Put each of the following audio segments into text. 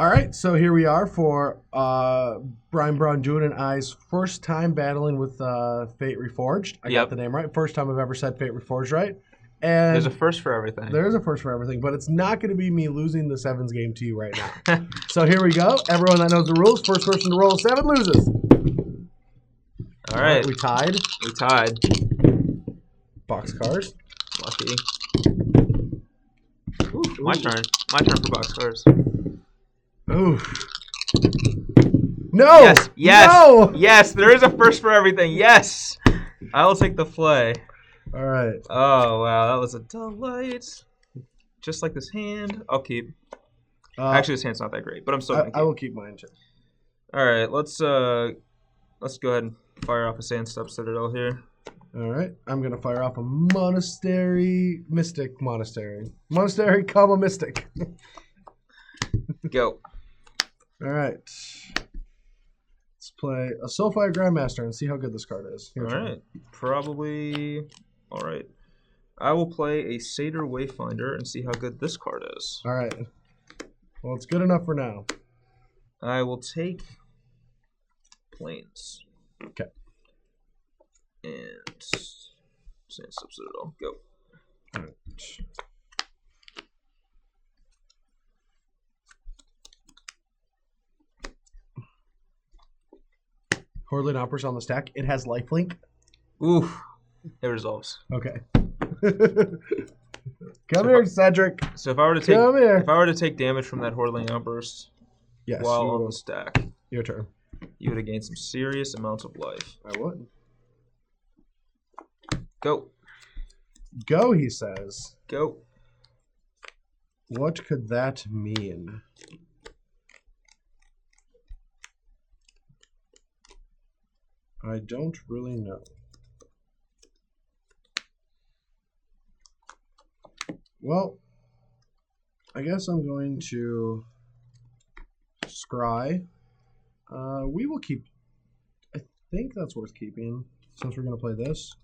All right, so here we are for Braun-Duin and I's first time battling with Fate Reforged. I got the name right. First time I've ever said Fate Reforged right. And there's a first for everything. There is a first for everything, but it's not going to be me losing the sevens game to you right now. So here we go. Everyone that knows the rules, first person to roll a 7 loses. All right. We tied. We tied. Boxcars. Lucky. Ooh, my turn. My turn for boxcars. Ooh. No! Yes! Yes! No! Yes! There is a first for everything. Yes! I will take the flay. All right. Oh, wow. That was a delight. Just like this hand. I'll keep. Actually, this hand's not that great, but I'm still going to keep. I will keep mine, too. All right. Let's go ahead and fire off a Sandstep Citadel here. All right. I'm going to fire off a Monastery, Mystic Monastery. Monastery, comma, Mystic. Go. All right. Let's play a Soulfire Grandmaster and see how good this card is. All right. Probably. All right. I will play a Satyr Wayfinder and see how good this card is. All right. Well, it's good enough for now. I will take Plains. Okay. And Sandstep Citadel. Go. All right. Hordling Opera's on the stack. It has lifelink. Ooh. It resolves. Okay. Come here, Cedric. So if I were to take damage from that Hordling Outburst while on the stack, your turn. You would have gained some serious amounts of life. I would. Go. Go, he says. Go. What could that mean? I don't really know. Well, I guess I'm going to scry. We will keep. I think that's worth keeping since we're going to play this.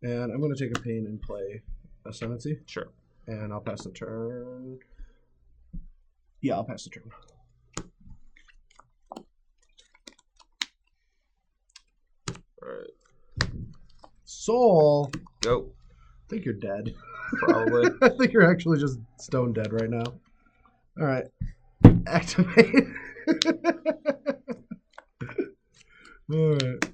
And I'm going to take a pain and play Ascendancy. Sure. And I'll pass the turn. Yeah, I'll pass the turn. Alright. Soul. Go. I think you're dead. Probably. I think you're actually just stone dead right now. Alright. Activate. Alright.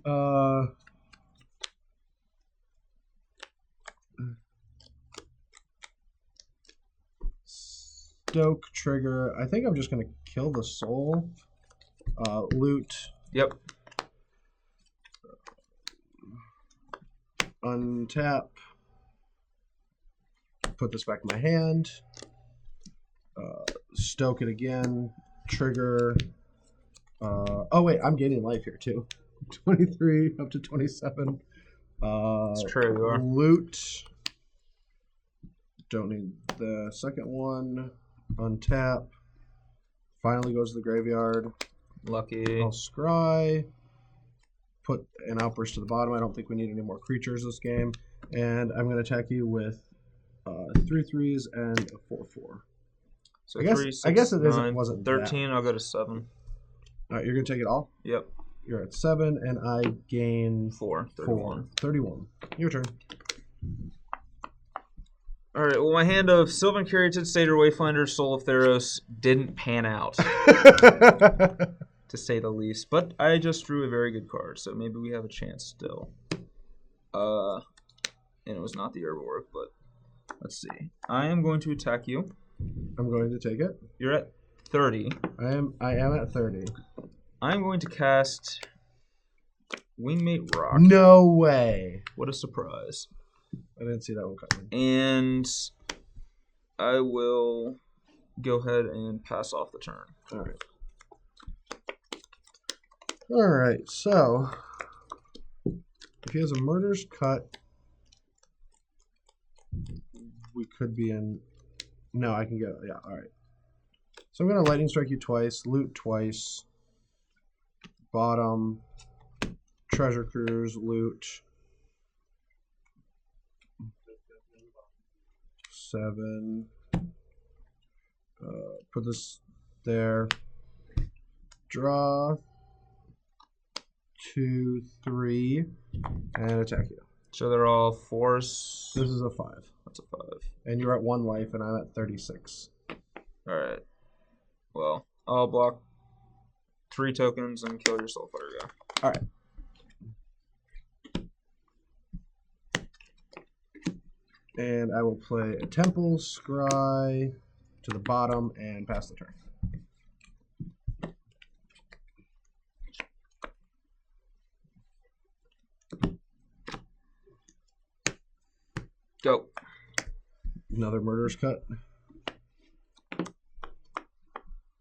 Stoke trigger. I think I'm just going to kill the soul. Loot. Yep. Untap. Put this back in my hand. Stoke it again. Trigger. Oh, wait. I'm gaining life here, too. 23 up to 27. It's true, you are. Loot. Don't need the second one. Untap. Finally goes to the graveyard. Lucky. I'll scry. Put an outburst to the bottom. I don't think we need any more creatures this game. And I'm going to attack you with 3 3s and a 4 4. So I guess it wasn't 13, that. I'll go to 7. Alright, you're going to take it all? Yep. You're at 7, and I gain 4. 31. 31. Your turn. Alright, well, my hand of Sylvan Curated, Satyr Wayfinder, Soul of Theros didn't pan out, to say the least. But I just drew a very good card, so maybe we have a chance still. And it was not the Herbiwork, but let's see. I am going to attack you. I'm going to take it. You're at 30. I am at 30. I'm going to cast Wingmate Rock. No way. What a surprise. I didn't see that one coming. And I will go ahead and pass off the turn. Alright. Alright, so if he has a Murder's Cut, we could be in... No, I can go. Yeah, alright. So I'm going to Lightning Strike you twice, loot twice, bottom, Treasure Cruise, loot, 7, put this there. Draw 2, 3, and attack you. So they're all 4s. This is a 5. That's a 5. And you're at 1 life, and I'm at 36. Alright. Well, I'll block 3 tokens and kill your Soulfire guy. Alright. And I will play a Temple, Scry to the bottom, and pass the turn. Go. Another Murder's Cut.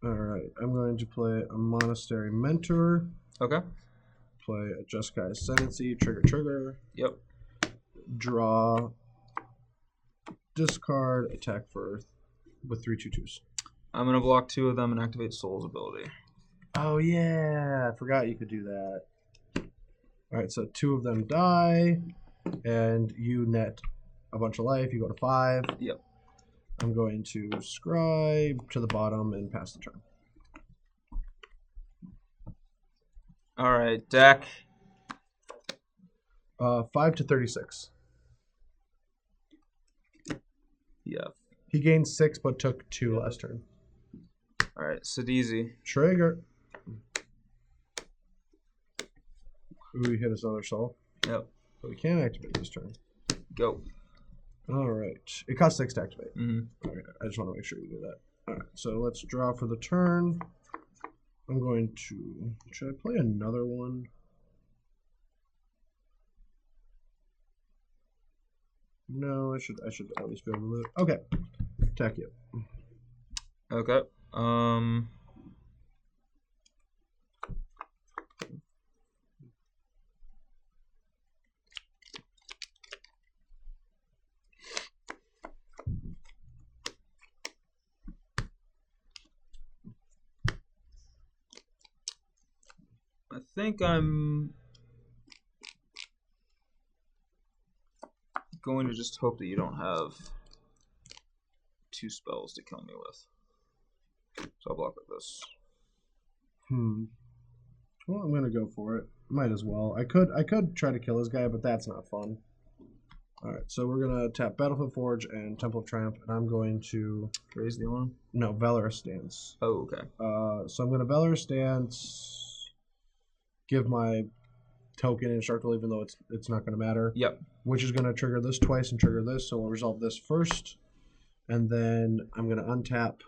Alright, I'm going to play a Monastery Mentor. Okay. Play a Jeskai Ascendancy, trigger. Yep. Draw, discard, attack for with 3 2/2s. I'm going to block 2 of them and activate Soul's ability. Oh yeah, I forgot you could do that. Alright, so 2 of them die, and you net a bunch of life. You go to 5. Yep. I'm going to scribe to the bottom and pass the turn. Alright, deck. 5 to 36. Yeah. He gained 6 but took 2 last turn. Alright, Sidezi. Trigger. Ooh, he hit his other soul. Yep. But we can't activate this turn. Go. Alright. It costs 6 to activate. Mm-hmm. Okay, I just want to make sure you do that. Alright, so let's draw for the turn. I'm going to... Should I play another one? No, I should at least be able to do it. Okay. Attack you. Okay. I think I'm going to just hope that you don't have 2 spells to kill me with. So I'll block with this. Well, I'm gonna go for it. Might as well. I could try to kill this guy, but that's not fun. Alright, so we're gonna tap Battlefield Forge and Temple of Triumph, and I'm going to Raise the alarm? no, Valorous Stance. Oh, okay. So I'm gonna Valorous Stance, give my token indestructible, even though it's not gonna matter. Yep. Which is gonna trigger this twice and trigger this, so we'll resolve this first. And then I'm gonna untap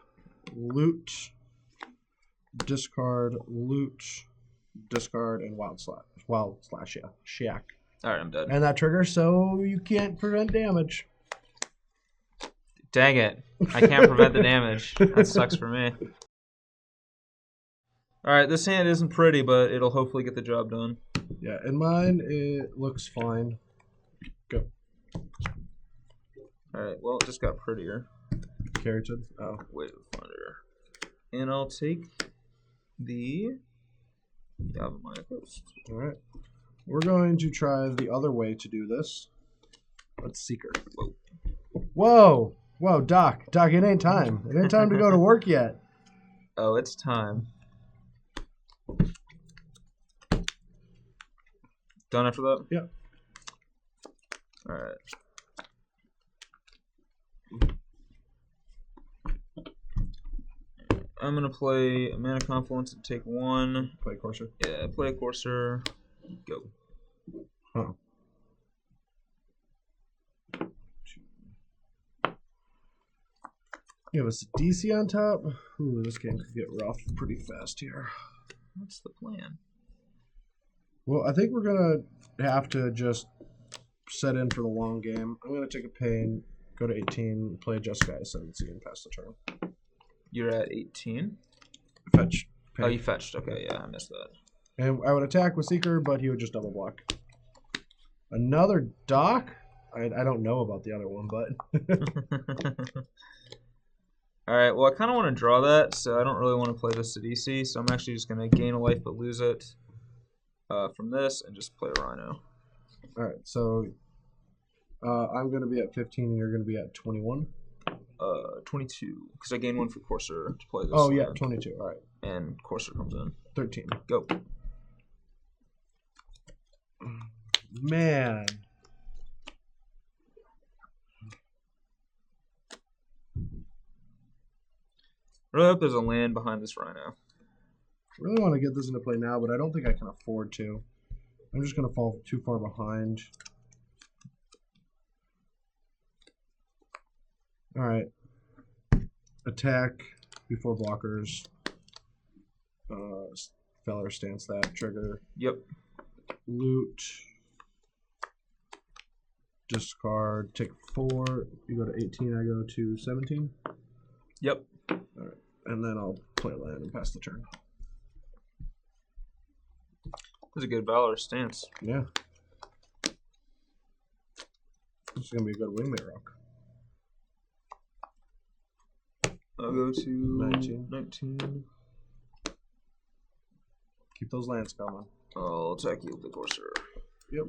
loot, discard, loot, discard, and wild slash, yeah. Shack. Alright, I'm dead. And that triggers, so you can't prevent damage. Dang it. I can't prevent the damage. That sucks for me. Alright, this hand isn't pretty, but it'll hopefully get the job done. Yeah, in mine, it looks fine. Go. Alright, well, it just got prettier. Carroted. Oh. Wave of Thunder. And I'll take the Yavimaya Coast. Alright. We're going to try the other way to do this. Let's Seeker. Whoa. Whoa! Whoa, Doc. Doc, it ain't time. It ain't time to go to work yet. Oh, it's time. Done after that? Yep. Alright. I'm going to play a Mana Confluence and take 1. Play Courser. Yeah, play a Courser. Go. Huh. You have a DC on top? Ooh, this game could get rough pretty fast here. What's the plan? Well, I think we're going to have to just set in for the long game. I'm going to take a pain, go to 18, play Jeskai Ascendancy, and pass the turn. You're at 18? Fetch. Pain. Oh, you fetched. Okay, yeah, I missed that. And I would attack with Seeker, but he would just double block. Another Doc? I don't know about the other one, but... Alright, well, I kind of want to draw that, so I don't really want to play this to DC, so I'm actually just going to gain a life but lose it from this and just play a Rhino. Alright, so I'm going to be at 15 and you're going to be at 21. 22, because I gain 1 for Courser to play this. Oh yeah, 22. All right. And Courser comes in. 13. Go. Man. I really hope there's a land behind this Rhino. I really want to get this into play now, but I don't think I can afford to. I'm just going to fall too far behind. All right. Attack before blockers. Feller stance that. Trigger. Yep. Loot. Discard. Take 4. You go to 18. I go to 17. Yep. All right. And then I'll play land and pass the turn. That's a good Valor stance. Yeah. This is going to be a good wingmate rock. I'll go to 19. Keep those lands coming. I'll attack you with the Courser. Yep.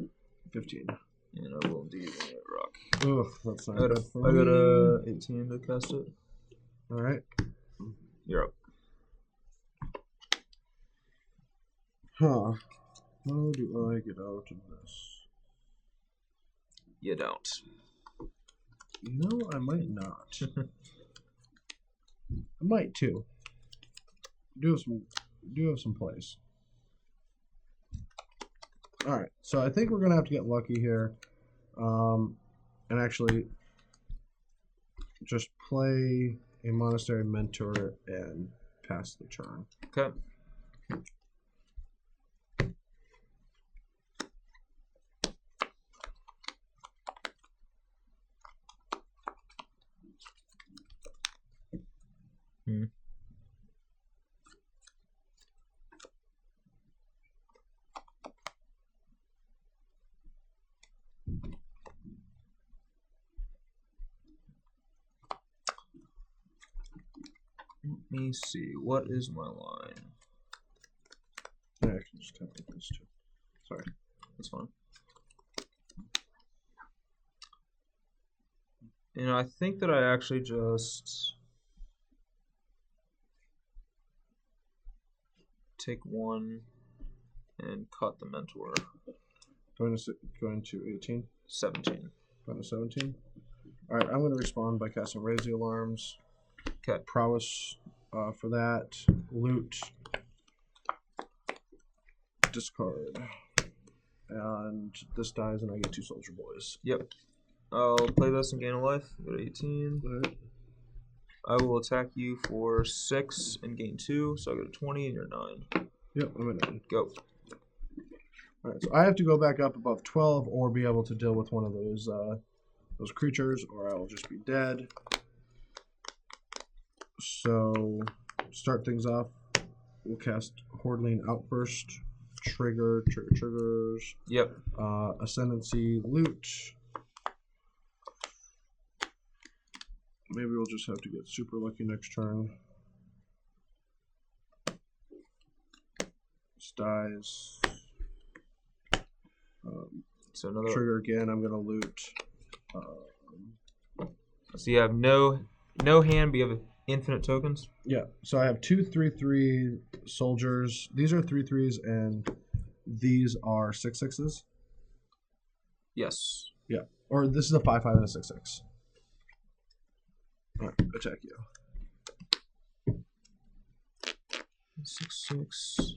15. And I will indeed wingmate rock. Ugh, that's not I good for me. got a 18 to cast it. All right. You're up. Huh. How do I get out of this? You don't. No, I might not. I might too. Do have some plays. All right, so I think we're gonna have to get lucky here, and actually just play a Monastery Mentor and pass the turn. Okay. Let me see. What is my line? I can just tap with this too. Sorry. That's fine. I think that I actually just take 1 and cut the Mentor. Going to 18. 17. Going to 17. All right, I'm going to respond by casting Raise the Alarms. Okay. Prowess for that. Loot. Discard. And this dies, and I get 2 Soldier Boys. Yep. I'll play this and gain a life. Go to 18. Right. I will attack you for 6 and gain 2, so I go to 20 and you're 9. Yep, I'm at 9. Go. Alright, so I have to go back up above 12 or be able to deal with one of those creatures, or I will just be dead. So, start things off. We'll cast Hordling Outburst. Triggers. Yep. Ascendancy, Loot. Maybe we'll just have to get super lucky next turn. This dies. So another Trigger again. I'm gonna loot. So you have no hand, but you have infinite tokens. Yeah. So I have 2 3/3 soldiers. These are 3/3s, and these are 6/6s. Yes. Yeah. Or this is a 5/5 and a 6/6. All right, attack you. 6/6.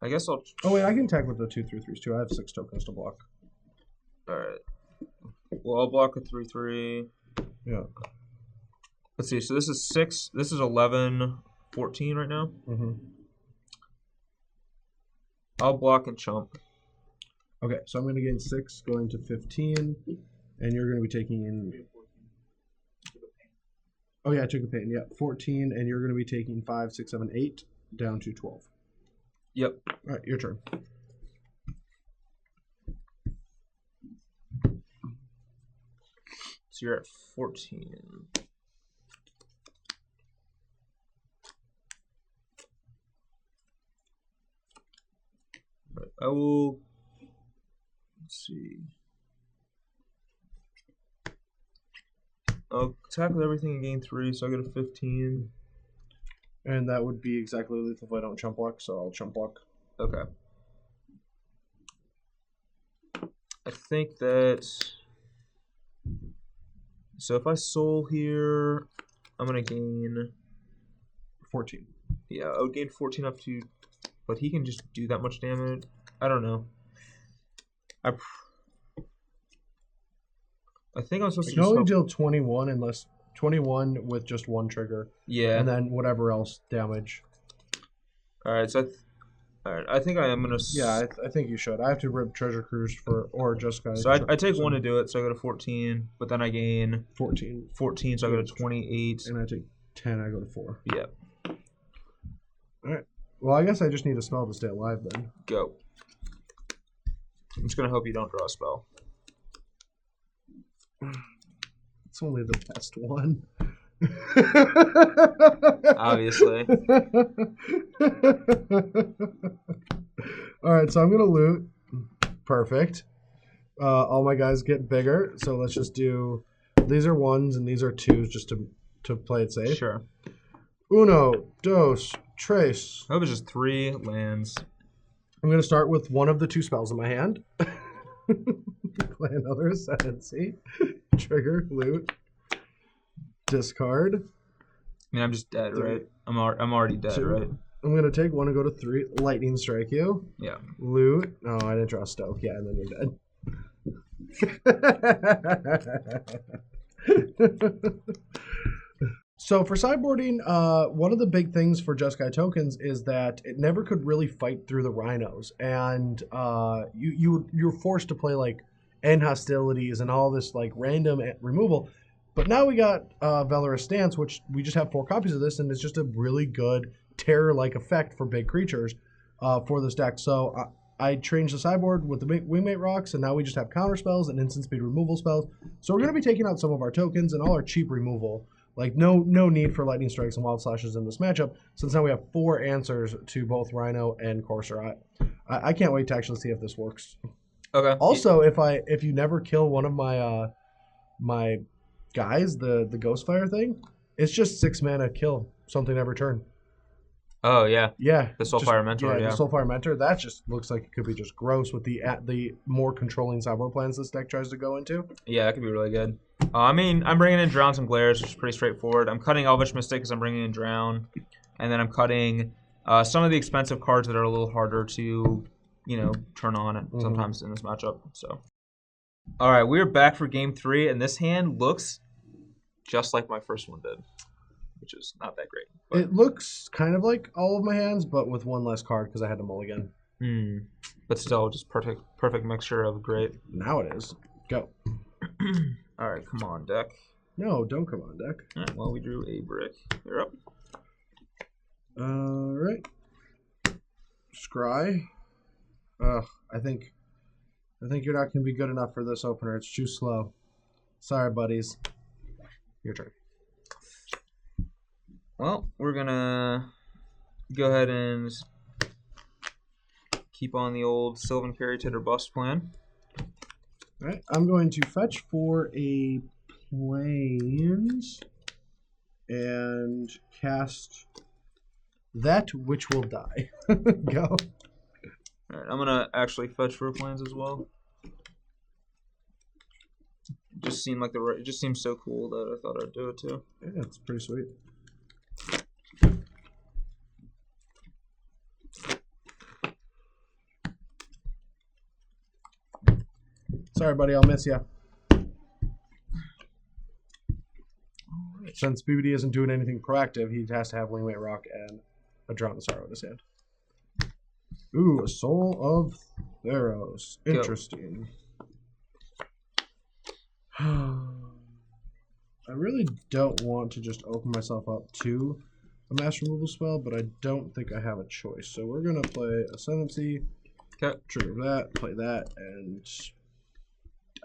I guess I'll. Oh wait, I can attack with the 2 3/3s too. I have 6 tokens to block. All right. Well, I'll block a 3/3. Yeah. Let's see. So this is 6. This is 11, 14 right now. Mm-hmm. I'll block and chump. Okay, so I'm going to gain 6, going to 15, and you're going to be taking in. Oh yeah, I took a pain. Yeah, 14, and you're going to be taking 5, 6, 7, 8 down to 12. Yep. All right, your turn. So you're at 14. I will. Let's see. I'll tackle everything and gain 3, so I get a 15. And that would be exactly lethal if I don't chump block, so I'll chump block. Okay. I think that. So if I soul here, I'm gonna gain 14. Yeah, I would gain 14 up to, but he can just do that much damage. I don't know. I think I'm supposed to. You can only deal 21 unless 21 with just one trigger. Yeah. And then whatever else damage. All right, so I think I am gonna. Yeah, I think you should. I have to rip Treasure Cruise or just guys. So I take 1 to do it, so I go to 14, but then I gain 14, so I go to 28, and I take 10. I go to 4. Yep. All right. Well, I guess I just need a spell to stay alive then. Go. I'm just gonna hope you don't draw a spell. It's only the best one. Obviously. All right, so I'm gonna loot. Perfect. All my guys get bigger, so let's just do. These are 1s and these are 2s, just to play it safe. Sure. Uno, dos, tres. I hope it's just 3 lands. I'm gonna start with one of the 2 spells in my hand. Play another Ascendancy. Trigger, loot, discard. I mean, I'm just dead, right? I'm already dead, 2. right? I'm gonna take 1 and go to 3. Lightning strike you. Yeah. Loot. No, I didn't draw Stoke. Yeah, and then you're dead. So for sideboarding, one of the big things for Just Guy tokens is that it never could really fight through the rhinos, and you're forced to play like end hostilities and all this like random removal. But now we got Valorous Stance, which we just have 4 copies of this, and it's just a really good terror-like effect for big creatures for this deck. So I changed the sideboard with the Wingmate Rocks, and now we just have counter spells and instant speed removal spells. So we're going to be taking out some of our tokens and all our cheap removal. Like no need for lightning strikes and wild slashes in this matchup, since now we have 4 answers to both Rhino and Courser. I can't wait to actually see if this works. Okay. Also, if you never kill one of my my guys, the Ghostfire thing, it's just 6 mana kill something every turn. Oh yeah. Yeah. The Soulfire Mentor. Yeah. The Soulfire Mentor. That just looks like it could be just gross with the more controlling sideboard plans this deck tries to go into. Yeah, that could be really good. I mean, I'm bringing in Drowns and Glares, which is pretty straightforward. I'm cutting Elvish Mystic because I'm bringing in Drown, and then I'm cutting some of the expensive cards that are a little harder to, turn on sometimes in this matchup. So, all right, we're back for game 3, and this hand looks just like my first one did, which is not that great. But it looks kind of like all of my hands, but with 1 less card because I had to mulligan. But still, just perfect mixture of great. Now it is. Go. All right, come on, deck. No, don't come on, deck. All right, well, we drew a brick. You're up. All right. Scry. Ugh, I think you're not going to be good enough for this opener. It's too slow. Sorry, buddies. Your turn. Well, we're going to go ahead and keep on the old Sylvan Carry Tit or Bust plan. All right, I'm going to fetch for a plains and cast that which will die. Go. All right, I'm gonna actually fetch for planes as well. It just seemed like it just seems so cool that I thought I'd do it too. Yeah, it's pretty sweet. Sorry, buddy, I'll miss you. Since BBD isn't doing anything proactive, he has to have Wingmate Rock and a Drown the Sorrow in his hand. Ooh, a Soul of Theros. Interesting. I really don't want to just open myself up to a mass removal spell, but I don't think I have a choice. So we're going to play Ascendancy, trigger that, play that, and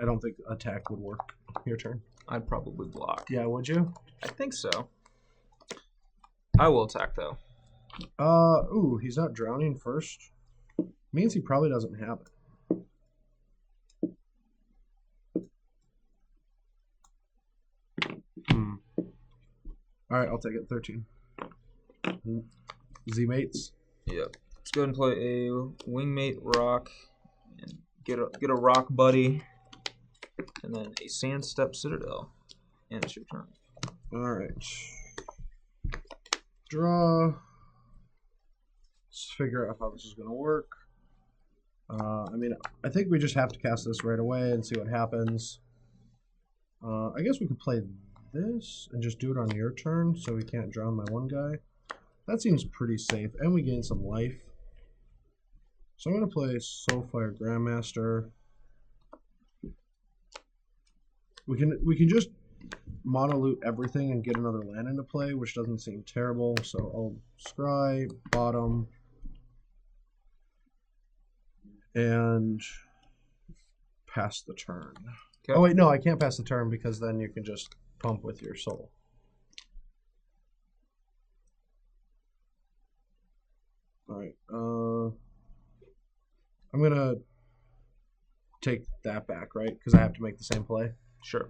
I don't think attack would work. Your turn. I'd probably block. Yeah, would you? I think so. I will attack though. Ooh, he's not drowning first. Means he probably doesn't have it. All right, I'll take it. 13. Z-mates. Yep. Let's go ahead and play a wingmate rock and get a rock buddy, and then a sandstep citadel. And it's your turn. All right. Draw. Let's figure out how this is going to work. I mean, I think we just have to cast this right away and see what happens. I guess we could play this and just do it on your turn so we can't drown my one guy. That seems pretty safe, and we gain some life. So I'm going to play Soulfire Grandmaster. We can just mono-loot everything and get another land into play, which doesn't seem terrible. So I'll scry, bottom, and pass the turn. Okay. Oh wait, no, I can't pass the turn because then you can just pump with your soul. Alright, I'm gonna take that back, right? Because I have to make the same play. Sure.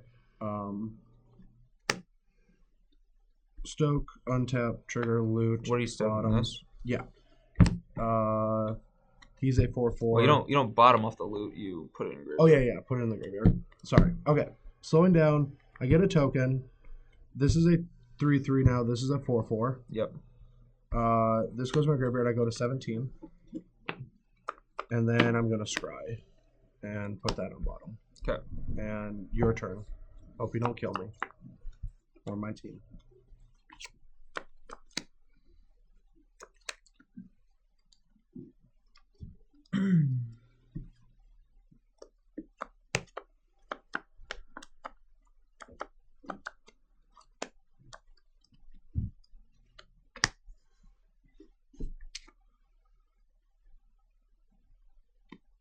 Stoke, untap, trigger, loot. What are you stoking this? Yeah. He's a 4/4. Well, you don't bottom off the loot. You put it in graveyard. Oh yeah, put it in the graveyard. Sorry. Okay. Slowing down. I get a token. This is a 3/3 now. This is a 4/4. Yep. This goes to my graveyard. I go to 17. And then I'm gonna scry and put that on bottom. Okay. And your turn. Hope you don't kill me. Or my team.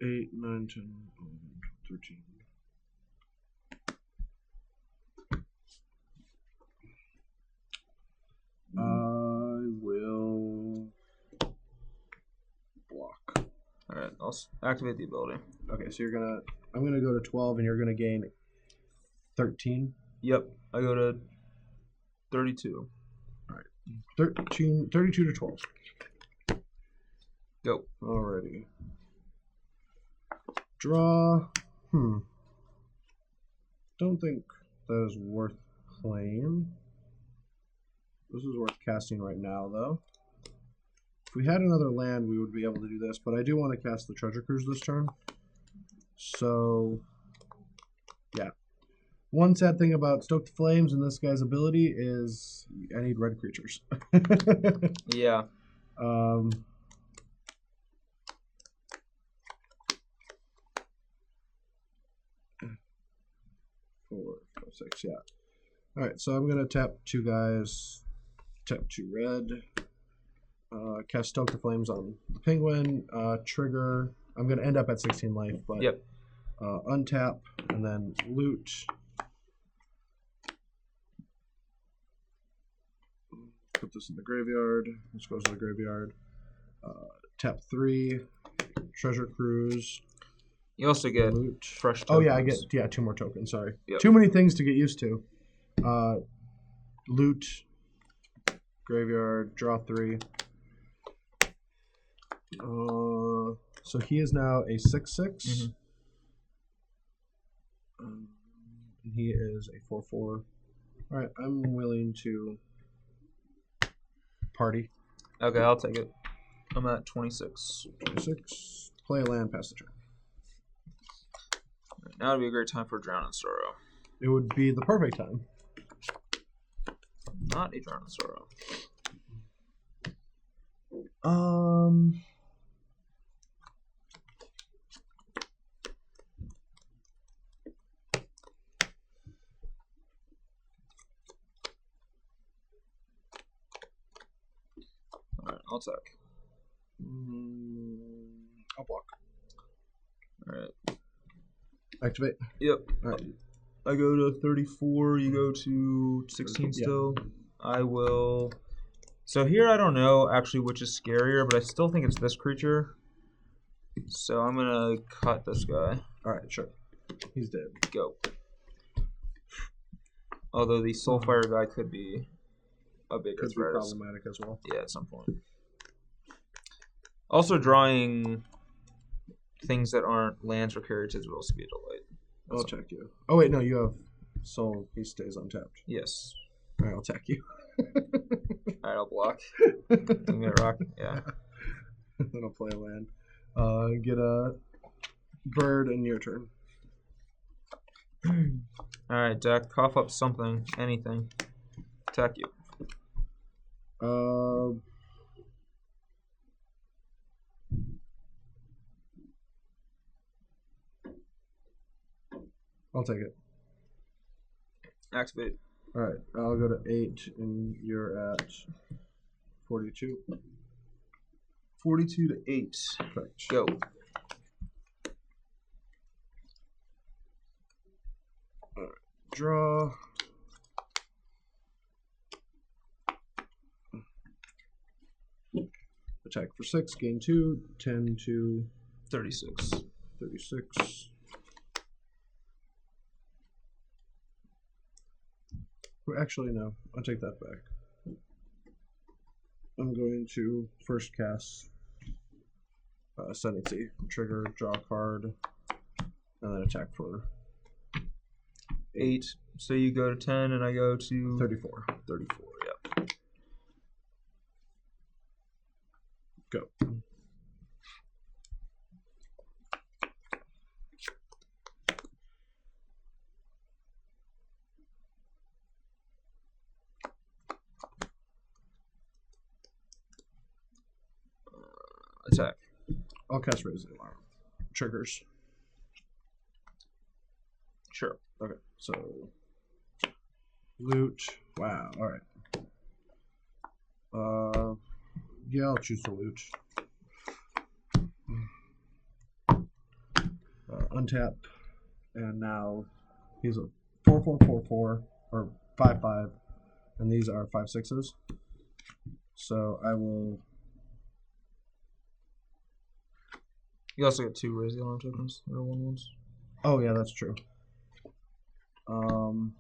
Eight, 9, 10, 11, 13. I will block. All right, I'll activate the ability. Okay, so I'm gonna go to 12, and you're gonna gain 13. Yep, I go to 32. All right, 32 to 12. Go. Alrighty. Draw. Don't think that is worth playing. This is worth casting right now, though. If we had another land, we would be able to do this, but I do want to cast the Treasure Cruise this turn. So, yeah. One sad thing about Stoke the Flames and this guy's ability is I need red creatures. Yeah. 4, 5, 6, yeah. Alright, so I'm going to tap 2 guys, tap 2 red, cast Stoke the Flames on the Penguin, trigger. I'm going to end up at 16 life, but yep. Untap, and then loot. Put this in the graveyard. This goes to the graveyard. Tap 3, Treasure Cruise. You also get loot. Fresh tokens. Oh yeah, I get 2 more tokens. Sorry, yep. Too many things to get used to. Loot, graveyard, draw 3. So he is now a 6/6. He is a 4/4. All right, I'm willing to party. Okay, I'll take it. I'm at 26. 26. Play a land, pass the turn. Now would be a great time for Drown in Sorrow. It would be the perfect time. Not a Drown in Sorrow. Alright, I'll attack. I'll block. Alright. Activate. Yep. All right. I go to 34. You go to 16 still. Yeah. I will. So here I don't know actually which is scarier, but I still think it's this creature. So I'm gonna cut this guy. Alright, sure. He's dead. Go. Although the Soulfire guy could be a bigger Could be threat. problematic as well. Yeah, at some point. Also, drawing things that aren't lands or carriages would also be a delight. I'll attack you. Oh wait, no, you have Soul. He stays untapped. Yes. Alright, I'll attack you. Alright, I'll block. Give me a rock. Yeah. Then I'll play a land. Get a bird and your turn. Alright, deck. Cough up something. Anything. Attack you. I'll take it. Activate. Alright, I'll go to 8 and you're at 42. 42 to 8. Correct. Go. Alright, draw. Attack for 6, gain 2, 10 to 36. 36. Actually, no. I'll take that back. I'm going to first cast Ascendancy. Trigger, draw a card, and then attack for 8. So you go to 10 and I go to 34. 34, yep. Go. Attack. I'll cast Raise the Alarm. Triggers. Sure. Okay, so loot. Wow. All right. Yeah, I'll choose the loot. Untap, and now he's a 4/4/4/4 or 5/5, and these are 5/6s. So I will. You also get 2 Raise the Alarm tokens. There are 1/1s. Oh yeah, that's true. I'll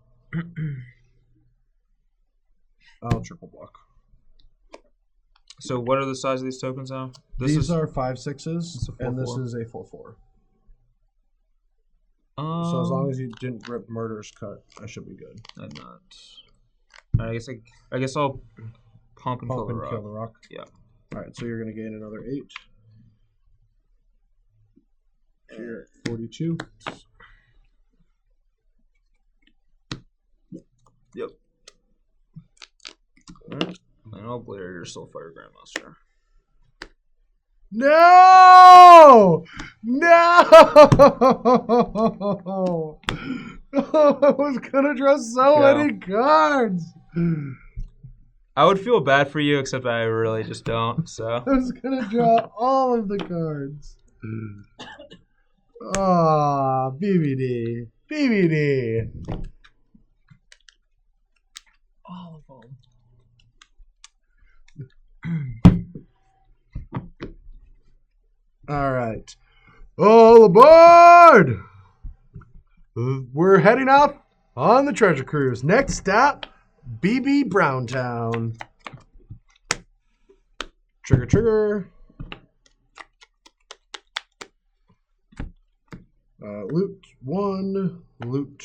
triple block. So what are the size of these tokens now? These are 5/6s, It's a 4/4. and this is a 4/4. So as long as you didn't rip Murder's Cut, I should be good. I'm not. I guess I'll pump and kill the rock. Kill the rock. Yeah. All right, so you're gonna gain another 8. You're at 42. Yep. All right. And I'll glare your Soulfire Grandmaster. No! No! I was gonna draw so many cards. I would feel bad for you, except I really just don't. So I was gonna draw all of the cards. Ah, BBD. BBD. All of them. All right. All aboard! We're heading out on the treasure cruise. Next stop, BB Braun-Duin. Trigger, trigger. Loot 1, loot.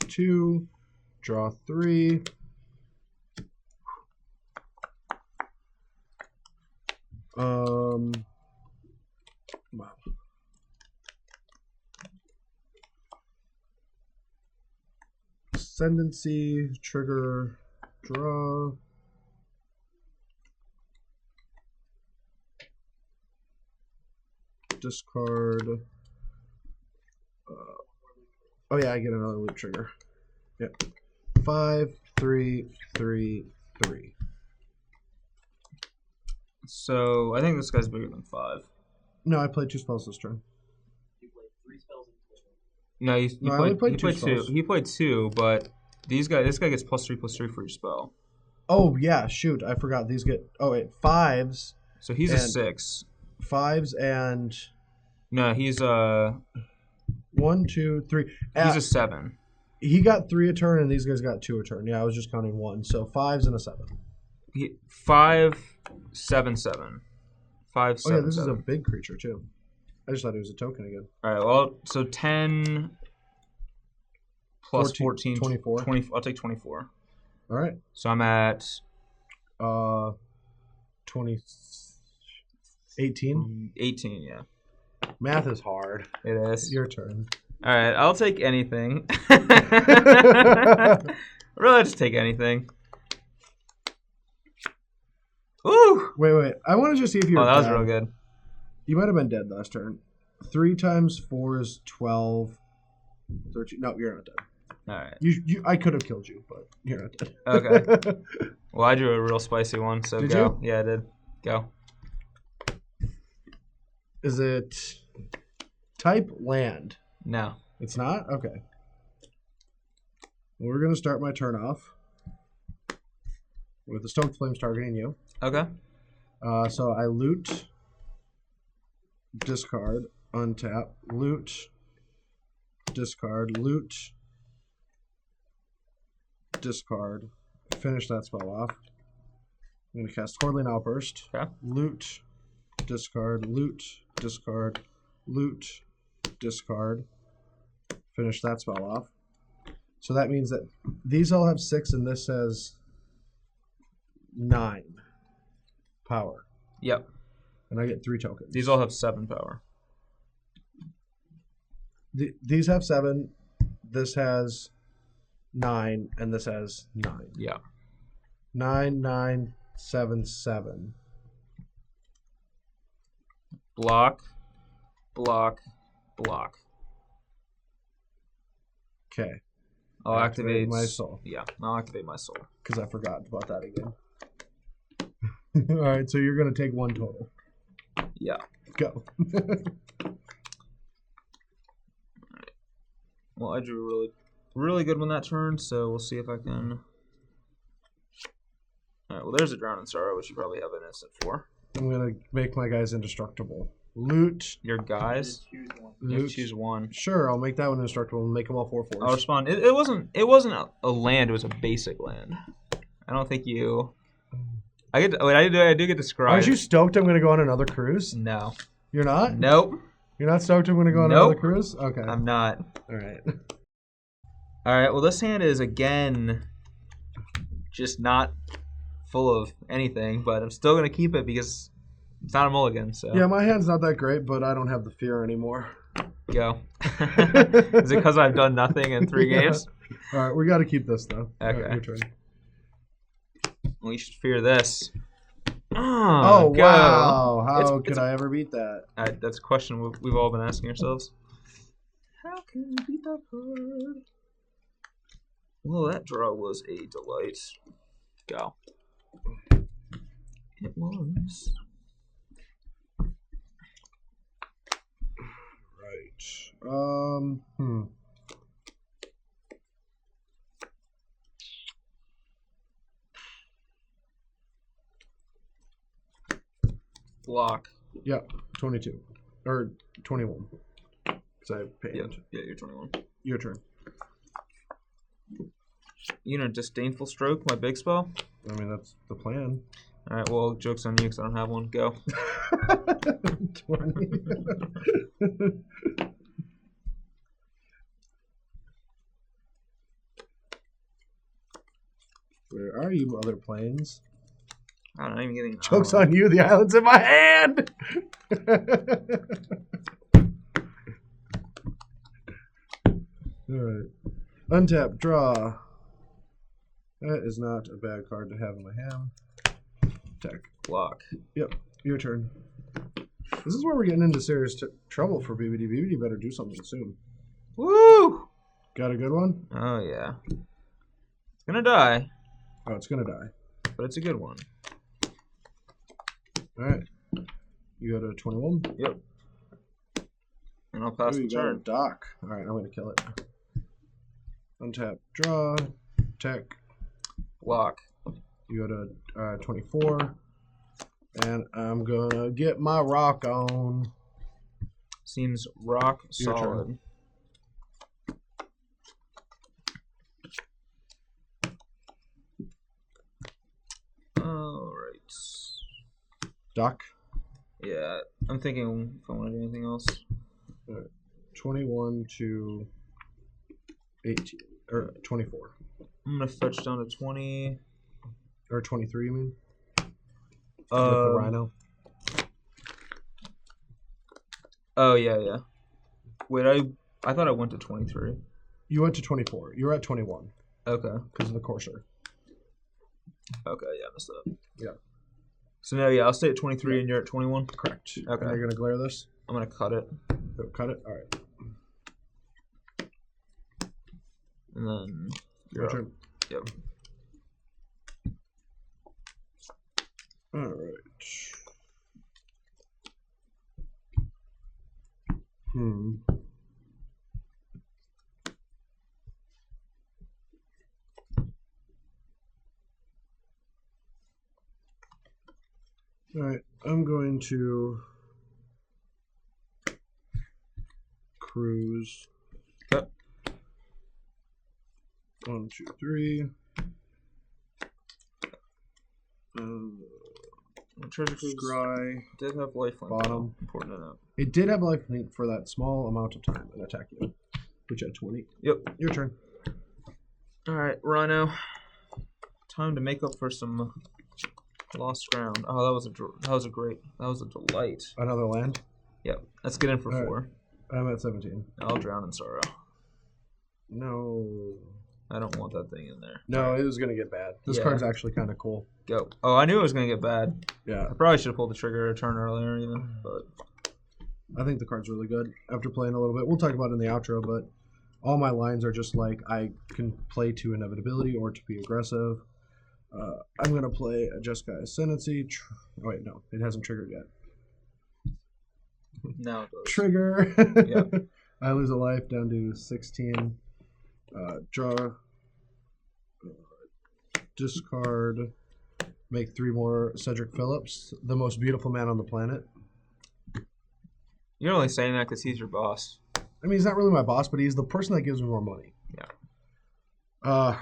Two, draw 3. Wow. Ascendancy, trigger, draw. Discard. Oh yeah, I get another loop trigger. Yep. 5, 3, 3, 3. So I think this guy's bigger than 5. No, I played 2 spells this turn. You played 3 spells in total. No, he I only played, played he two played 2. spells. He played 2, but This guy gets +3/+3 for your spell. Oh yeah, shoot! I forgot these get. Oh wait, 5s. So he's a 6. 5s and. No, he's 1, 2, 3. He's a 7. He got 3 a turn, and these guys got 2 a turn. Yeah, I was just counting 1. So 5s and a 7. 5, 7, 7. 5, 7. Oh yeah, this 7. is a big creature too. I just thought it was a token again. All right. Well, so 10 plus 14, 24. 20. I'll take 24. All right. So I'm at 20. 18. 18. Yeah. Math is hard. It is. Your turn. All right. I'll take anything. Really, just take anything. Ooh. Wait. I want to just see if you're. Oh, that was dead. real good. You might have been dead last turn. 3 times 4 is 12. 13. No, you're not dead. All right. I could have killed you, but you're not dead. Okay. Well, I drew a real spicy one, so did go. You? Yeah, I did. Go. Is it type land? No. It's not? Okay. We're going to start my turn off with the Stoked Flames targeting you. Okay. So I loot, discard, untap, loot, discard, loot, discard, finish that spell off. I'm going to cast Hordling Outburst. Okay. Loot, discard, loot, discard, loot, discard, finish that spell off. So that means that these all have 6 and this has 9 power. Yep. And I get 3 tokens. These all have 7 power. These have 7. This has 9, and this has 9. Yeah. 9, 9, 7, 7. Block, block, block. Okay. I'll activate my soul. Yeah, I'll activate my soul. Because I forgot about that again. All right, so you're going to take 1 total. Yeah. Go. Well, I drew a really good one that turn, so we'll see if I can. All right. Well, there's a Drowning Sorrow, which you probably have an instant for. I'm going to make my guys indestructible. Loot. Your guys. You choose one. Sure, I'll make that one indestructible and make them all 4/4s. I'll respond. It wasn't a land. It was a basic land. I don't think you. I do get described. Aren't you stoked I'm going to go on another cruise? No. You're not? Nope. You're not stoked I'm going to go on Nope. another cruise? Okay. I'm not. All right. All right. Well, this hand is again just not full of anything, but I'm still gonna keep it because it's not a mulligan. So Yeah, my hand's not that great, but I don't have the fear anymore. go. Is it because I've done nothing in 3 games? All right, we got to keep this though. Okay. All right, your turn. Well, you should fear this. Oh go. wow! How could I ever beat that? That's a question we've all been asking ourselves. How can you beat that card? Well, that draw was a delight. Go. It was. Right. Block. Yep. 22 or 21. Because I paid. Yeah, you're 21. Your turn. You know, disdainful stroke, my big spell. I mean, that's the plan. All right. Well, joke's on you because I don't have one. Go. 20. Where are you, other planes? I'm not even getting. Joke's on you, the island's in my hand! Alright. Untap, draw. That is not a bad card to have in my hand. Attack. Block. Yep, your turn. This is where we're getting into serious trouble for BBD. BBD better do something soon. Woo! Got a good one? Oh, yeah. It's gonna die, Oh, it's gonna die. but it's a good one. Alright. You go to 21? Yep. And I'll pass Ooh, the you got a turn. dock. Alright, I'm gonna kill it. Untap, draw. Tech. Block. You go to 24. And I'm gonna get my rock on. Seems rock Your solid. turn. Alright. Doc. Yeah, I'm thinking if I want to do anything else. 21 to 18. Or 24. I'm going to fetch down to 20. Or 23, you mean? With the Rhino. Oh, yeah. Wait, I thought I went to 23. You went to 24. You were at 21. Okay. Because of the Courser. Okay, yeah, I messed up. Yeah. So now, yeah, I'll stay at 23 and you're at 21? Correct. Okay. And you're going to glare this? I'm going to cut it. Cut it? Alright. And then Your turn. Yep. Alright. Alright, I'm going to cruise. Okay. 1, 2, 3. Treasure Cruise Scry. did have lifelink. Bottom. Important to note. It did have lifelink for that small amount of time and attack you, which had 20. Yep. Your turn. Alright, Rhino. Time to make up for some lost ground. Oh, that was a delight. Another land. Yep. Let's get in for All 4. I'm at 17. I'll drown in sorrow. No. I don't want that thing in there. No, it was going to get bad. This Yeah. card's actually kind of cool. Go. Oh, I knew it was going to get bad. Yeah. I probably should have pulled the trigger a turn earlier even, but I think the card's really good. After playing a little bit, we'll talk about it in the outro, but all my lines are just like I can play to inevitability or to be aggressive. I'm going to play a Jeskai Ascendancy. Oh, wait, no. It hasn't triggered yet. now it goes. Trigger. Yep. I lose a life down to 16. Draw. Discard. Make 3 more Cedric Phillips, the most beautiful man on the planet. You're only saying that because he's your boss. I mean, he's not really my boss, but he's the person that gives me more money. Yeah.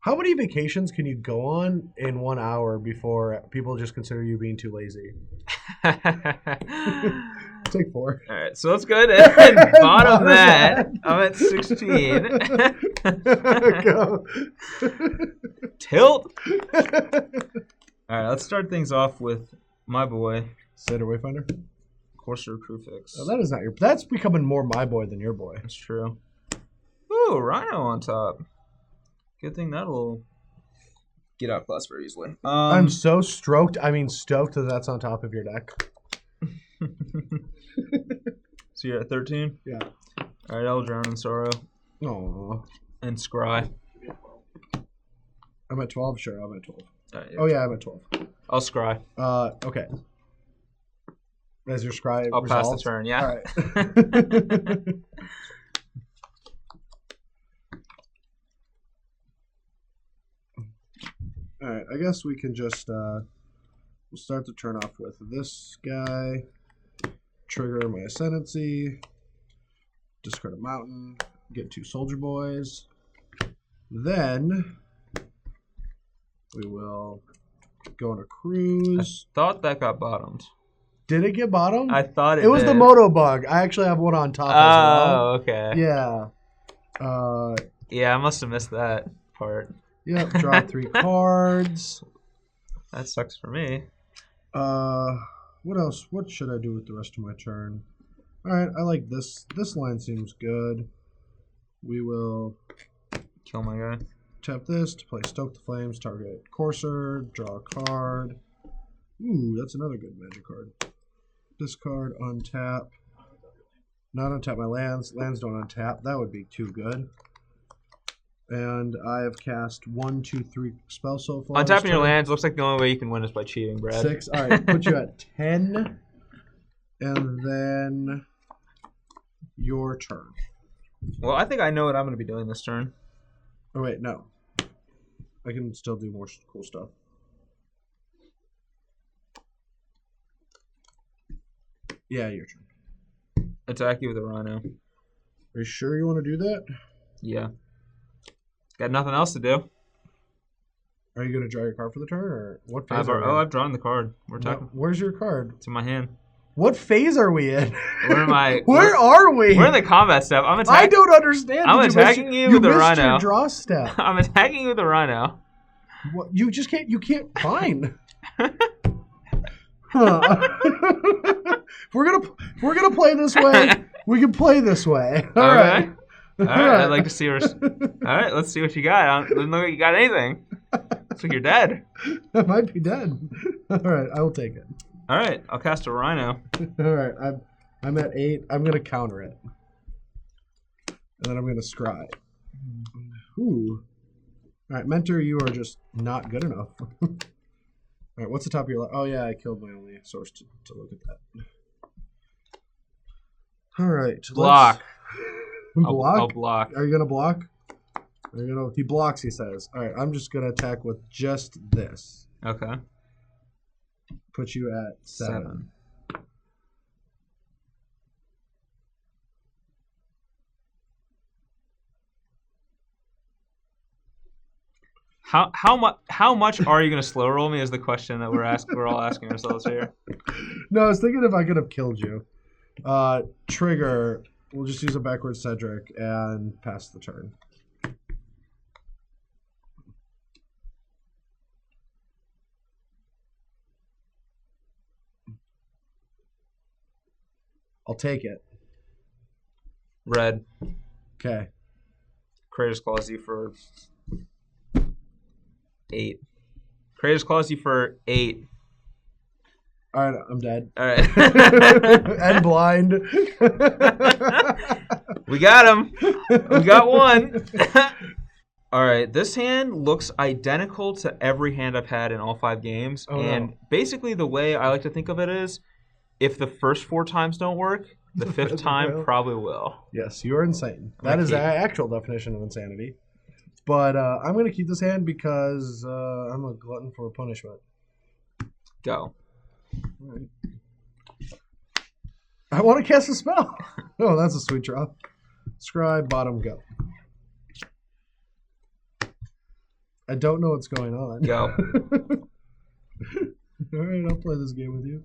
How many vacations can you go on in 1 hour before people just consider you being too lazy? Take 4. All right, so let's go ahead and bottom that. I'm at 16. Go. Tilt. All right, let's start things off with my boy, Satyr Wayfinder. Courser Crewfix. Oh, that is not your. That's becoming more my boy than your boy. That's true. Ooh, Rhino on top. Good thing that'll get out class very easily. I'm so stoked. I mean, stoked that that's on top of your deck. So you're at 13? Yeah. All right, I'll drown in sorrow. Aww. And scry. I'm at 12. Sure, I'm at 12. All right, Oh yeah, I'm at 12. I'll scry. Okay. As your scry I'll resolves? pass the turn. Yeah. All right. All right. I guess we can just we'll start the turn off with this guy. Trigger my Ascendancy. Discard a mountain. Get 2 Soldier Boys. Then we will go on a cruise. I thought that got bottomed. Did it get bottomed? I thought it It was did. the Moto bug. I actually have one on top as well. Oh, okay. Yeah. Yeah, I must have missed that part. Yep. Draw 3 cards. That sucks for me. What else? What should I do with the rest of my turn? All right. I like this. This line seems good. We will Kill my guy. tap this to play Stoke the Flames. Target Courser. Draw a card. Ooh, that's another good magic card. Discard, untap. Not untap my lands. Lands don't untap. That would be too good. And I have cast 1, 2, 3 spells so far. Untapping your lands looks like the only way you can win is by cheating, Brad. 6. All right, put you at 10. And then your turn. Well, I think I know what I'm going to be doing this turn. Oh wait, no. I can still do more cool stuff. Yeah, your turn. Attack you with a Rhino. Are you sure you want to do that? Yeah. Got nothing else to do. Are you going to draw your card for the turn, or what phase are we in? I've drawn the card. We're talking. Where's your card? It's in my hand. What phase are we in? Where am I? Where are we? We're in the combat step. I don't understand. I'm attacking you with a Rhino. You missed your draw step. I'm attacking you with a Rhino. What? You just can't. You can't. Fine. If we're gonna play this way, we can play this way. All right. All right. I'd like to see her. All right. Let's see what you got. Doesn't look like you got anything. Looks like you're dead. I might be dead. All right. I will take it. All right. I'll cast a Rhino. All right. I'm at 8. I'm gonna counter it, and then I'm gonna scry. Ooh. All right, Mentor, you are just not good enough. All right, what's the top of your... Oh, yeah, I killed my only source to look at that. All right. Block. Block? I'll block. Are you going to block? He blocks, he says. All right, I'm just going to attack with just this. Okay. Put you at 7. How much are you gonna slow roll me is the question that we're all asking ourselves here. No, I was thinking if I could have killed you. Trigger. We'll just use a backwards Cedric and pass the turn. I'll take it. Red. Okay. Kratos claws you for 8. Kratos claws you for 8. All right, I'm dead. All right. And blind. We got him. We got one. All right. This hand looks identical to every hand I've had in all 5 games. Oh, and no. Basically the way I like to think of it is if the first 4 times don't work, the 5th time probably will. Yes, you are insane. That is the actual definition of insanity. But I'm going to keep this hand because I'm a glutton for punishment. Go. All right. I want to cast a spell. Oh, that's a sweet draw. Scry, bottom, go. I don't know what's going on. Go. All right, I'll play this game with you.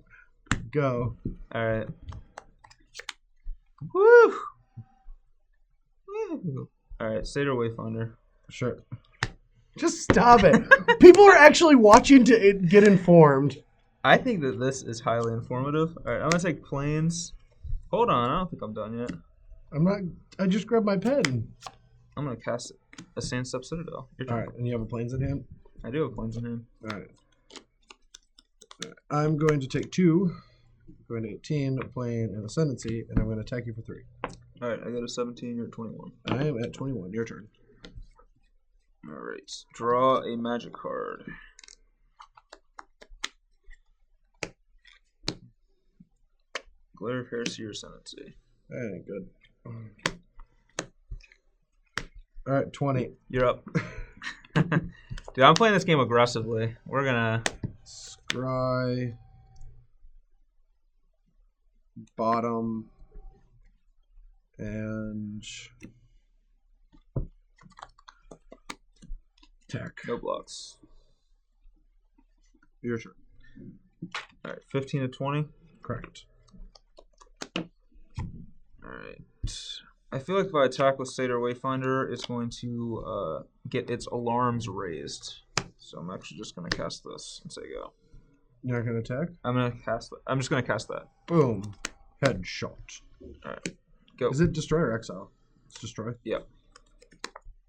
Go. All right. Woo! Woo! All right, Seder Wayfinder. Sure. Just stop it. People are actually watching to get informed. I think that this is highly informative. All right, I'm going to take planes. Hold on, I don't think I'm done yet. I'm not. I just grabbed my pen. I'm going to cast a Sandstep Citadel. All right, and you have a planes in hand? I do have planes in hand. All right. I'm going to take 2. Going to 18, plane, and ascendancy, and I'm going to attack you for 3. All right, I got a 17, you're at 21. I am at 21. Your turn. All right, draw a magic card. Glare of Heresy or Ascendancy. That ain't good. All right, 20. You're up. Dude, I'm playing this game aggressively. We're going to... Scry. Bottom. And... attack. No blocks. Your turn. All right, 15 to 20. Correct. All right. I feel like if I attack with Seder Wayfinder, it's going to get its alarms raised. So I'm actually just going to cast this and say go. You're not going to attack? I'm going to cast that. I'm just going to cast that. Boom. Headshot. All right. Go. Is it destroy or exile? It's destroy? Yep.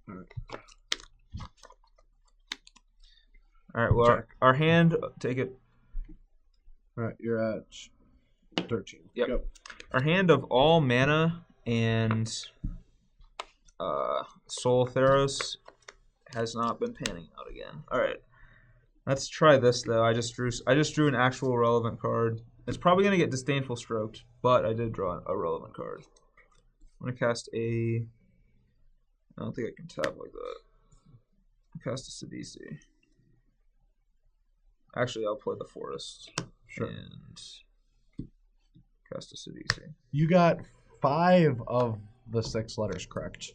All right. All right. Well, our hand, take it. All right. You're at 13. Yep. Go. Our hand of all mana and Soul Theros has not been panning out again. All right. Let's try this though. I just drew an actual relevant card. It's probably gonna get Disdainful Stroked, but I did draw a relevant card. I'm gonna cast a. I don't think I can tap like that. Cast a Sidisi. Actually, I'll play the Forest. Sure. And cast a Sidisi. You got 5 of the 6 letters correct.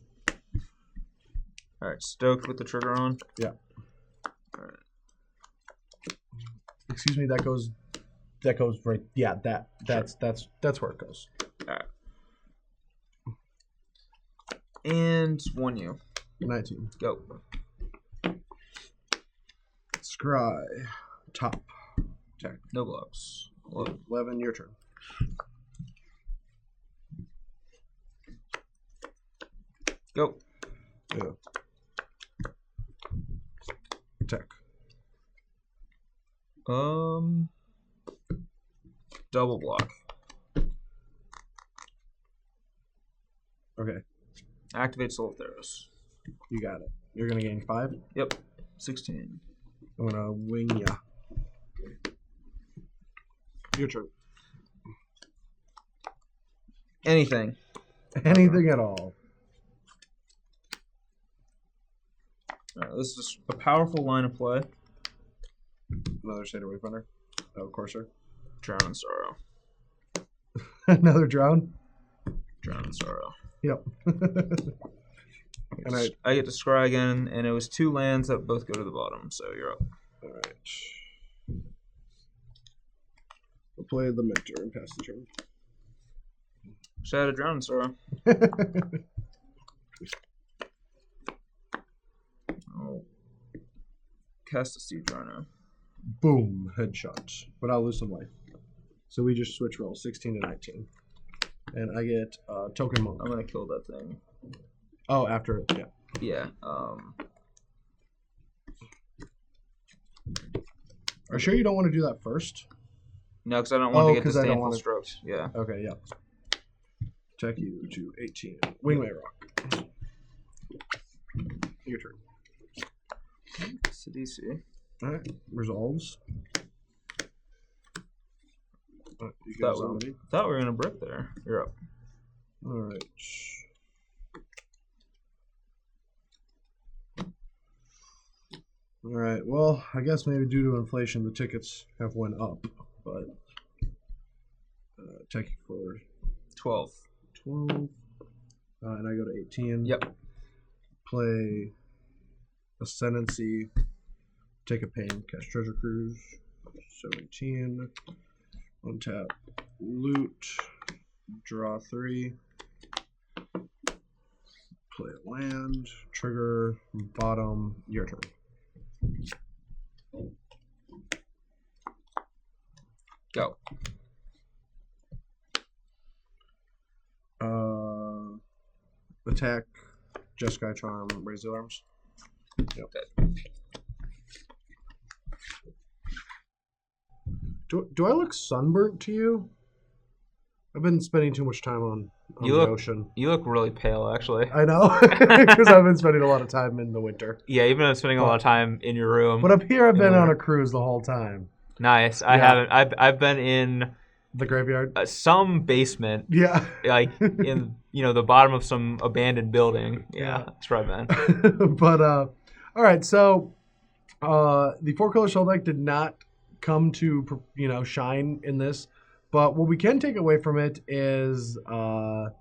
All right, stoked with the trigger on. Yeah. All right. Excuse me. That goes right. Yeah. That's where it goes. All right. And 1U. 19. Go. Scry. Top. Attack. No gloves. 11. Your turn. Go. Yeah. Attack. Double block. Okay. Activate Soul Theros. You got it. You're gonna gain 5. Yep. 16. I'm gonna wing ya. Your turn. Anything. Anything at all. Alright, this is a powerful line of play. Another Shade Away Runner. Oh, Courser. Drown in Sorrow. Another drown. Drown in Sorrow. Yep. And I get to scry again, and it was 2 lands that both go to the bottom, so you're up. Alright. We'll play the Mentor and pass the turn. Shadow Drown in Sorrow. Oh. Cast a Sea Rhino. Boom. Headshot. But I'll lose some life. So we just switch roll 16 to 19. And I get Token Monk. I'm gonna kill that thing. Oh, after it, yeah. Yeah. Are you sure you don't want to do that first? No, because I don't want to get 'cause I don't disdainful wanna- strokes. Yeah. Okay, yeah. Attack you to 18. Wingmate Rock. Your turn. Sidisi. Alright, resolves. You Thought guys we, already? thought we were gonna brick there. You're up. Alright. Alright, well, I guess maybe due to inflation the tickets have went up, but attack you for 12. 12. And I go to 18. Yep. Play Ascendancy. Take a pain. Cast Treasure Cruise. 17. Untap. Loot. Draw 3. Play a land. Trigger. Bottom. Your turn. Go. Attack. Jeskai Charm. Raise the arms. Yep. Do I look sunburnt to you? I've been spending too much time on the ocean. You look really pale, actually. I know, because I've been spending a lot of time in the winter. Yeah, you've been spending a lot of time in your room. But up here, I've been on a cruise the whole time. Nice. I haven't. I've been in the graveyard. Some basement. Yeah. Like in the bottom of some abandoned building. Yeah, that's right, man. But all right. So the 4-color soul deck did not come to shine in this, but what we can take away from it is all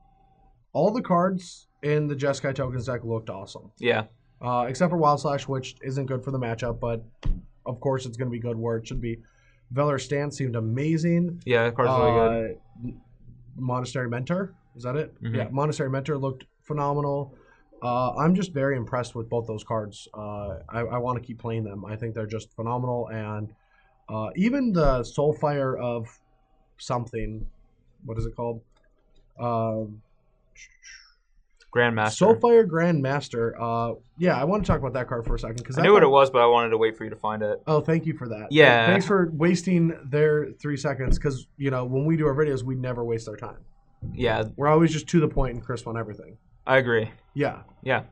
the cards in the Jeskai tokens deck looked awesome. Yeah. Except for Wild Slash, which isn't good for the matchup, but of course it's going to be good where it should be. Velar Stance seemed amazing. Yeah, that card's really good. Monastery Mentor, is that it? Mm-hmm. Yeah, Monastery Mentor looked phenomenal. I'm just very impressed with both those cards. I want to keep playing them. I think they're just phenomenal, and even the Soulfire of something, what is it called? Grandmaster. Soulfire Grandmaster. Yeah, I want to talk about that card for a second because I knew what it was, but I wanted to wait for you to find it. Oh, thank you for that. Yeah. Thanks for wasting their 3 seconds because when we do our videos, we never waste our time. Yeah. We're always just to the point and crisp on everything. I agree. Yeah. Yeah.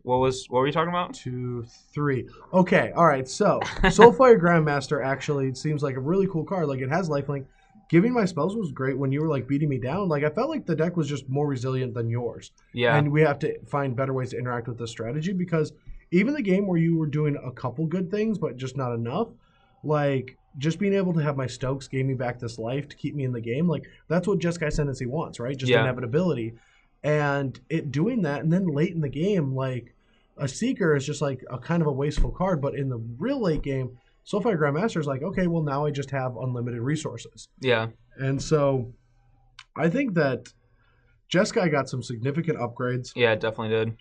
What were you talking about? 2, 3. Okay, all right. So Soulfire Grandmaster actually seems like a really cool card. Like it has lifelink. Giving my spells was great when you were like beating me down. Like I felt like the deck was just more resilient than yours. Yeah. And we have to find better ways to interact with this strategy because even the game where you were doing a couple good things, but just not enough, like just being able to have my Stokes gave me back this life to keep me in the game. Like that's what Jeskai Ascendancy wants, right? Just inevitability. And it doing that, and then late in the game, like a Seeker is just like a kind of a wasteful card, but in the real late game, Soulfire Grandmaster is like, okay, well now I just have unlimited resources. Yeah. And so I think that Jeskai got some significant upgrades. Yeah, it definitely did.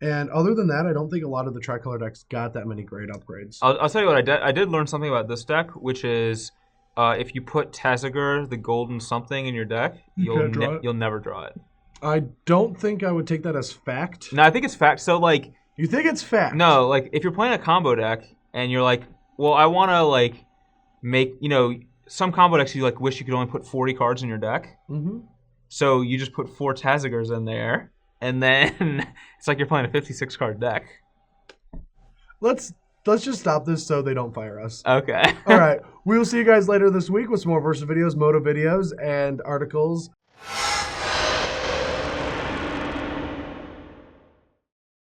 And other than that, I don't think a lot of the tricolor decks got that many great upgrades. I'll tell you what, I did learn something about this deck, which is if you put Tazagur, the golden something, in your deck, you'll never draw it. I don't think I would take that as fact. No, I think it's fact. So, like... You think it's fact? No, like, if you're playing a combo deck, and you're like, well, I want to, like, make, you know, some combo decks you, like, wish you could only put 40 cards in your deck. Mm-hmm. So you just put 4 Tazagurs in there, and then it's like you're playing a 56-card deck. Let's just stop this so they don't fire us. Okay. All right. We will see you guys later this week with some more Versus videos, Moto videos, and articles.